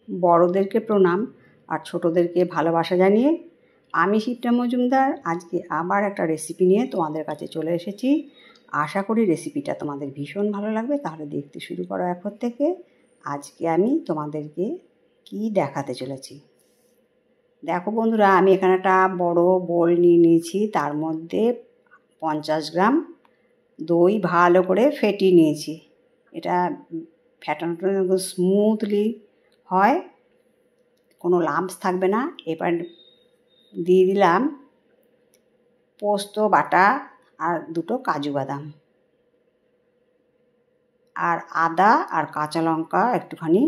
বড়দেরকে প্রণাম আর ছোটোদেরকে ভালোবাসা জানিয়ে আমি শিপ্রা মজুমদার আজকে আবার একটা রেসিপি নিয়ে তোমাদের কাছে চলে এসেছি। আশা করি রেসিপিটা তোমাদের ভীষণ ভালো লাগবে, তাহলে দেখতে শুরু করো এখন থেকে। আজকে আমি তোমাদেরকে কি দেখাতে চলেছি দেখো বন্ধুরা, আমি এখানে একটা বড় বোল নিয়ে নিয়েছি। তার মধ্যে 50 গ্রাম দই ভালো করে ফেটিয়ে নিয়েছি। এটা ফেটানোটা স্মুথলি হয়, কোনো লাম্পস থাকবে না। এবার দিয়ে দিলাম পোস্ত বাটা আর 2টো কাজু বাদাম, আর আদা আর কাঁচা লঙ্কা একটুখানি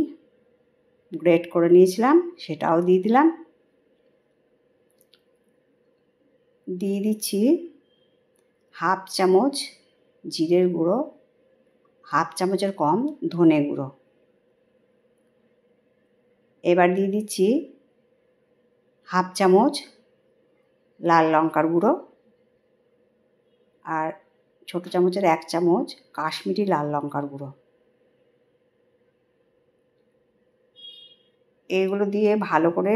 গ্রেট করে নিয়েছিলাম, সেটাও দিয়ে দিলাম। দিয়ে দিচ্ছি হাফ চামচ জিরের গুঁড়ো, হাফ চামচের কম ধনে গুঁড়ো। এবার দিয়ে দিচ্ছি হাফ চামচ লাল লঙ্কার গুঁড়ো আর ছোটো চামচের 1 চামচ কাশ্মীরি লাল লঙ্কার গুঁড়ো। এগুলো দিয়ে ভালো করে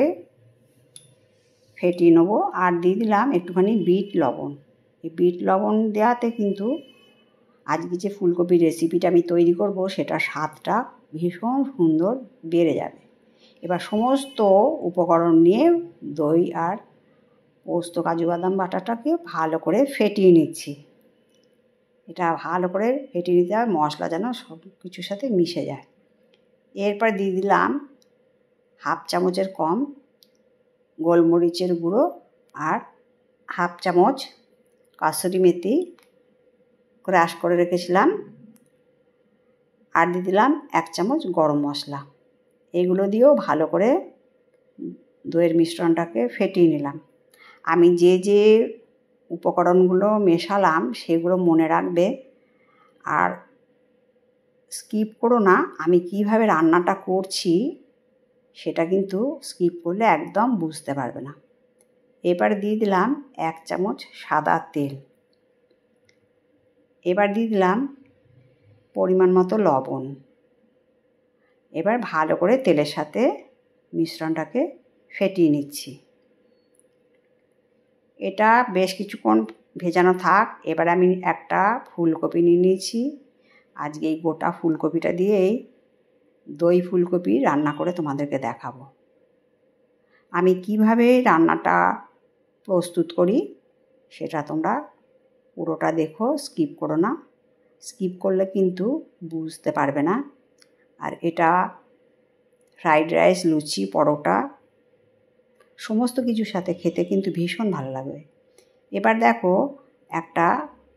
ফেটিয়ে নেবো। আর দিয়ে দিলাম একটুখানি বিট লবণ। এই বিট লবণ দেওয়াতে কিন্তু আজকে যে ফুলকপির রেসিপিটা আমি তৈরি করব সেটার স্বাদটা ভীষণ সুন্দর বেড়ে যাবে। এবার সমস্ত উপকরণ নিয়ে দই আর পোস্ত কাজু বাদাম বাটাটাকে ভালো করে ফেটিয়ে নিচ্ছি। এটা ভালো করে ফেটিয়ে নিতে হবে, মশলা যেন সব কিছুর সাথে মিশে যায়। এরপর দিয়ে দিলাম হাফ চামচের কম গোলমরিচের গুঁড়ো আর হাফ চামচ কাসুরি মেথি ক্রাশ করে রেখেছিলাম, আর দিয়ে দিলাম 1 চামচ গরম মশলা। এগুলো দিয়েও ভালো করে দইয়ের মিশ্রণটাকে ফেটিয়ে নিলাম। আমি যে যে উপকরণগুলো মেশালাম সেগুলো মনে রাখবে, আর স্কিপ করো না। আমি কিভাবে রান্নাটা করছি সেটা কিন্তু স্কিপ করলে একদম বুঝতে পারবে না। এবার দিয়ে দিলাম 1 চামচ সাদা তেল। এবার দিয়ে দিলাম পরিমাণ মতো লবণ। এবার ভালো করে তেলের সাথে মিশ্রণটাকে ফেটিয়ে নিচ্ছি। এটা বেশ কিছুক্ষণ ভেজানো থাক। এবার আমি একটা ফুলকপি নিয়ে নিয়েছি। আজকে এই গোটা ফুলকপিটা দিয়েই দই ফুলকপি রান্না করে তোমাদেরকে দেখাবো। আমি কিভাবে রান্নাটা প্রস্তুত করি সেটা তোমরা পুরোটা দেখো, স্কিপ করো না। স্কিপ করলে কিন্তু বুঝতে পারবে না। আর এটা ফ্রাইড রাইস, লুচি, পরোটা সমস্ত কিছুর সাথে খেতে কিন্তু ভীষণ ভালো লাগবে। এবার দেখো একটা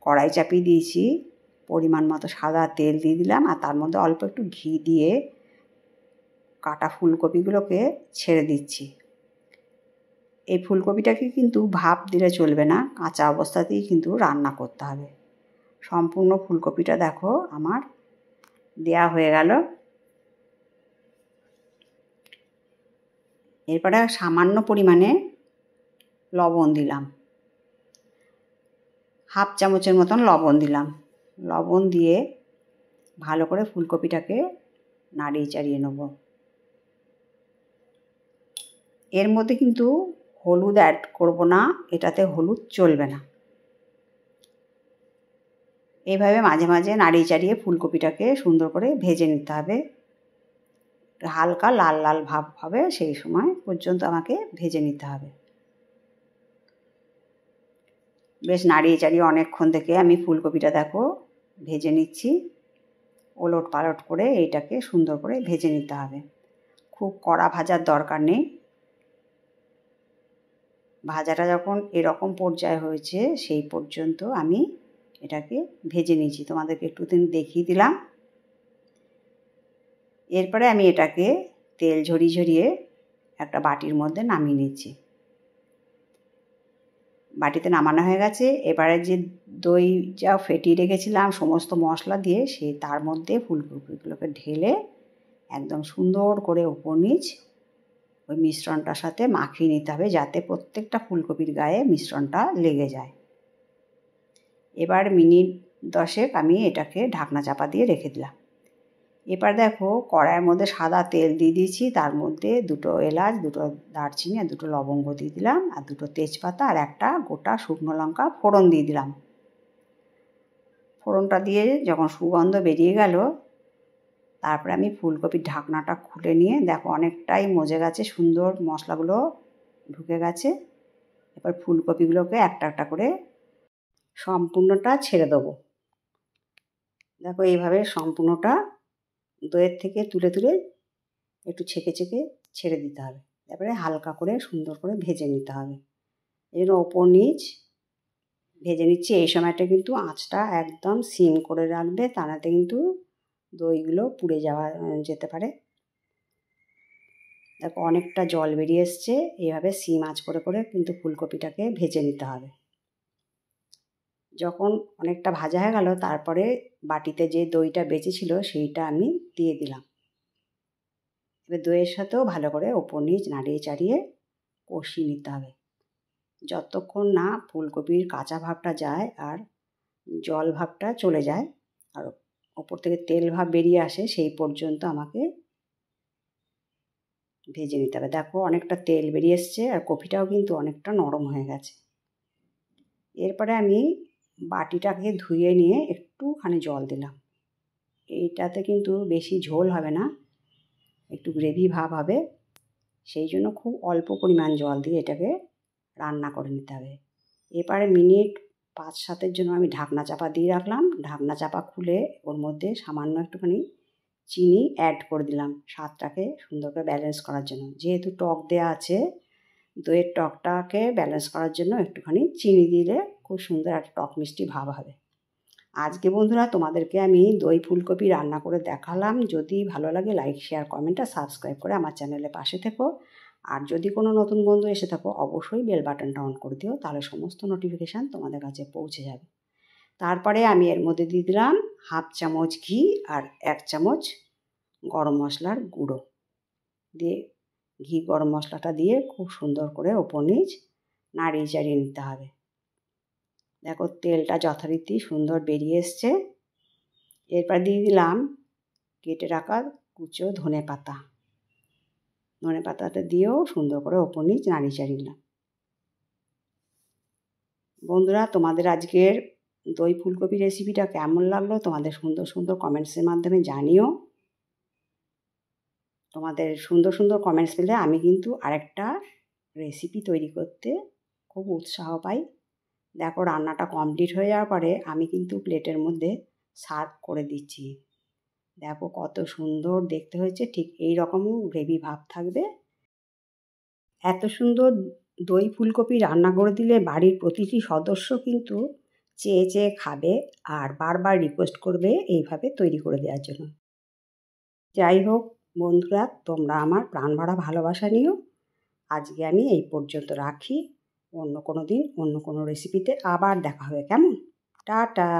কড়াই চাপিয়ে দিয়েছি, পরিমাণ মতো সাদা তেল দিয়ে দিলাম, আর তার মধ্যে অল্প একটু ঘি দিয়ে কাটা ফুলকপিগুলোকে ছেড়ে দিচ্ছি। এই ফুলকপিটাকে কিন্তু ভাপ দিলে চলবে না, কাঁচা অবস্থাতেই কিন্তু রান্না করতে হবে। সম্পূর্ণ ফুলকপিটা দেখো আমার দেয়া হয়ে গেল। এরপরে সামান্য পরিমাণে লবণ দিলাম, হাফ চামচের মতন লবণ দিলাম। লবণ দিয়ে ভালো করে ফুলকপিটাকে নাড়িয়ে চাড়িয়ে নেব। এর মধ্যে কিন্তু হলুদ অ্যাড করব না, এটাতে হলুদ চলবে না। এইভাবে মাঝে মাঝে নাড়িয়ে চাড়িয়ে ফুলকপিটাকে সুন্দর করে ভেজে নিতে হবে। হালকা লাল লাল ভাব হবে সেই সময় পর্যন্ত আমাকে ভেজে নিতে হবে। বেশ নাড়িয়ে চাড়িয়ে অনেকক্ষণ থেকে আমি ফুলকপিটা দেখো ভেজে নিচ্ছি। ওলট পালট করে এইটাকে সুন্দর করে ভেজে নিতে হবে। খুব কড়া ভাজার দরকার নেই। ভাজাটা যখন এরকম পর্যায়ে হয়েছে সেই পর্যন্ত আমি এটাকে ভেজে নিয়েছি, তোমাদেরকে একটু দেখিয়ে দিলাম। এরপরে আমি এটাকে তেল ঝরিয়ে ঝরিয়ে একটা বাটির মধ্যে নামিয়ে নিচ্ছি। বাটিতে নামানো হয়ে গেছে। এবারে যে দই যা ফেটিয়ে রেখেছিলাম সমস্ত মশলা দিয়ে, সেই তার মধ্যে ফুলকপিগুলোকে ঢেলে একদম সুন্দর করে উপর নিচ ওই মিশ্রণটার সাথে মাখিয়ে নিতে হবে, যাতে প্রত্যেকটা ফুলকপির গায়ে মিশ্রণটা লেগে যায়। এবার মিনিট 10 আমি এটাকে ঢাকনা চাপা দিয়ে রেখে দিলাম। এবার দেখো কড়াইয়ের মধ্যে সাদা তেল দিয়ে দিয়েছি, তার মধ্যে 2টো এলাচ, 2টো দারচিনি আর 2টো লবঙ্গ দিয়ে দিলাম, আর 2টো তেজপাতা আর একটা গোটা শুকনো লঙ্কা ফোড়ন দিয়ে দিলাম। ফোড়নটা দিয়ে যখন সুগন্ধ বেরিয়ে গেল, তারপরে আমি ফুলকপির ঢাকনাটা খুলে নিয়ে দেখো অনেকটাই মজে গেছে, সুন্দর মশলাগুলো ঢুকে গেছে। এবার ফুলকপিগুলোকে একটা একটা করে সম্পূর্ণটা ছেড়ে দেবো। দেখো এইভাবে সম্পূর্ণটা দইয়ের থেকে তুলে তুলে একটু ছেঁকে ছেঁকে ছেড়ে দিতে হবে। তারপরে হালকা করে সুন্দর করে ভেজে নিতে হবে। এই জন্য ওপর নিচ ভেজে নিচ্ছি। এই সময়টা কিন্তু আঁচটা একদম সিম করে রাখবে, তা নাতে কিন্তু দইগুলো পুড়ে যেতে পারে। দেখো অনেকটা জল বেরিয়ে এসছে। এইভাবে সিম আঁচ করে করে কিন্তু ফুলকপিটাকে ভেজে নিতে হবে। যখন অনেকটা ভাজা হয়ে গেল, তারপরে বাটিতে যে দইটা বেঁচেছিল সেইটা আমি দিয়ে দিলাম। এবার দইয়ের সাথেও ভালো করে ওপর নিচ নাড়িয়ে চাড়িয়ে কষিয়ে নিতে হবে, যতক্ষণ না ফুলকপির কাঁচা ভাবটা যায় আর জল ভাবটা চলে যায় আর ওপর থেকে তেল ভাব বেরিয়ে আসে, সেই পর্যন্ত আমাকে ভেজে নিতে হবে। দেখো অনেকটা তেল বেরিয়ে এসছে আর কপিটাও কিন্তু অনেকটা নরম হয়ে গেছে। এরপরে আমি বাটিটাকে ধুয়ে নিয়ে একটুখানি জল দিলাম। এইটাতে কিন্তু বেশি ঝোল হবে না, একটু গ্রেভি ভাব হবে, সেই জন্য খুব অল্প পরিমাণ জল দিয়ে এটাকে রান্না করে নিতে হবে। এবারে মিনিট 5-7-এর জন্য আমি ঢাকনা চাপা দিয়ে রাখলাম। ঢাকনা চাপা খুলে ওর মধ্যে সামান্য একটুখানি চিনি অ্যাড করে দিলাম, স্বাদটাকে সুন্দর করে ব্যালেন্স করার জন্য। যেহেতু টক দেওয়া আছে, দইয়ের টকটাকে ব্যালেন্স করার জন্য একটুখানি চিনি দিলে খুব সুন্দর একটা টক মিষ্টি ভাব হবে। আজকে বন্ধুরা তোমাদেরকে আমি দই ফুলকপি রান্না করে দেখালাম। যদি ভালো লাগে লাইক, শেয়ার, কমেন্ট আর সাবস্ক্রাইব করে আমার চ্যানেলের পাশে থেকো। আর যদি কোনো নতুন বন্ধু এসে থাকো অবশ্যই বেল বাটনটা অন করে দিও, তাহলে সমস্ত নোটিফিকেশান তোমাদের কাছে পৌঁছে যাবে। তারপরে আমি এর মধ্যে দিয়ে দিলাম 1/2 চামচ ঘি আর 1 চামচ গরম মশলার গুঁড়ো দিয়ে, ঘি গরম মশলাটা দিয়ে খুব সুন্দর করে ওপর নিচ নাড়িয়ে চাড়িয়ে নিতে হবে। দেখো তেলটা যথারীতি সুন্দর বেরিয়ে এসছে। এরপর দিয়ে দিলাম কেটে রাখা কুচো ধনে পাতাটা দিয়েও সুন্দর করে ওপর নিচ নাড়িয়ে চাড়িয়ে নিলাম। বন্ধুরা তোমাদের আজকের দই ফুলকপি রেসিপিটা কেমন লাগলো তোমাদের সুন্দর সুন্দর কমেন্টসের মাধ্যমে জানিও। তোমাদের সুন্দর সুন্দর কমেন্টস পেলে আমি কিন্তু আরেকটা রেসিপি তৈরি করতে খুব উৎসাহ পাই। দেখো রান্নাটা কমপ্লিট হয়ে যাওয়ার পরে আমি কিন্তু প্লেটের মধ্যে সার্ভ করে দিচ্ছি। দেখো কত সুন্দর দেখতে হয়েছে, ঠিক এই রকম গ্রেভি ভাব থাকবে। এত সুন্দর দই ফুলকপি রান্না করে দিলে বাড়ির প্রতিটি সদস্য কিন্তু চেয়ে চেয়ে খাবে আর বারবার রিকোয়েস্ট করবে এইভাবে তৈরি করে দেওয়ার জন্য। যাই হোক বন্ধুরা, তোমরা আমার প্রাণ ভরা ভালোবাসা নিও। আজকে আমি এই পর্যন্ত রাখি। অন্য কোনো দিন অন্য কোনো রেসিপিতে আবার দেখা হবে, কেমন? টাটা।